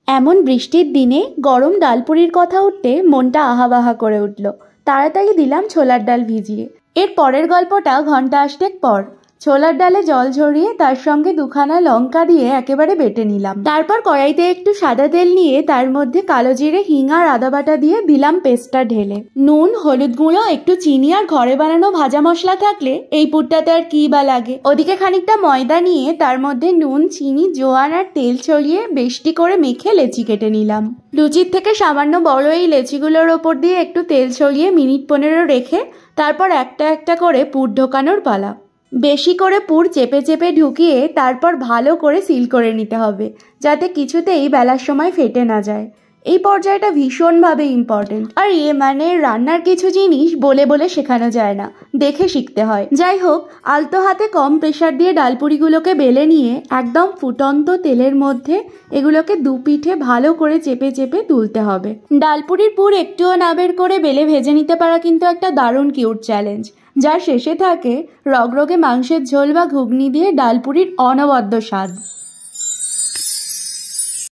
এমন বৃষ্টির দিনে গরম ডালপুরির কথা উঠতে মনটা আহাবাহা করে উঠল। তাড়াতাড়ি দিলাম ছোলার ডাল ভিজিয়ে। এর পরের গল্পটা ঘন্টা আষ্টেক পর। ছোলার ডালে জল ঝরিয়ে তার সঙ্গে দুখানা লঙ্কা দিয়ে একেবারে বেটে নিলাম। তারপর কড়াইতে একটু সাদা তেল নিয়ে তার মধ্যে কালো জিরে, হিং আর আদা বাটা দিয়ে দিলাম পেস্টটা ঢেলে। নুন, হলুদ গুঁড়ো, একটু চিনি আর ঘরে বানানো ভাজা মশলা থাকলে এই পুরটাতে আর কি বা লাগে। ওদিকে খানিকটা ময়দা নিয়ে তার মধ্যে নুন, চিনি, জোয়ান আর তেল ছড়িয়ে বেশটি করে মেখে লেচি কেটে নিলাম। লুচির থেকে সামান্য বড় এই লেচিগুলোর ওপর দিয়ে একটু তেল ছড়িয়ে মিনিট 15 রেখে তারপর একটা একটা করে পুর ঢোকানোর পালা। বেশি করে পুর চেপে চেপে ঢুকিয়ে তারপর ভালো করে সিল করে নিতে হবে, যাতে কিছুতেই বেলার সময় ফেটে না যায়। এই পর্যায়টা ভীষণভাবে ইম্পর্টেন্ট। আর রান্নার কিছু জিনিস বলে বলে শেখানো যায় না, দেখে শিখতে হয়। যাই হোক, আলতো হাতে কম প্রেসার দিয়ে ডালপুরিগুলোকে বেলে নিয়ে একদম ফুটন্ত তেলের মধ্যে এগুলোকে দুপিঠে ভালো করে চেপে চেপে তুলতে হবে। ডালপুরির পুর একটুও না বের করে বেলে ভেজে নিতে পারা কিন্তু একটা দারুণ কিউট চ্যালেঞ্জ, যার শেষে থাকে রগরগে মাংসের ঝোল বা ঘুগনি দিয়ে ডালপুরির অনবদ্য স্বাদ।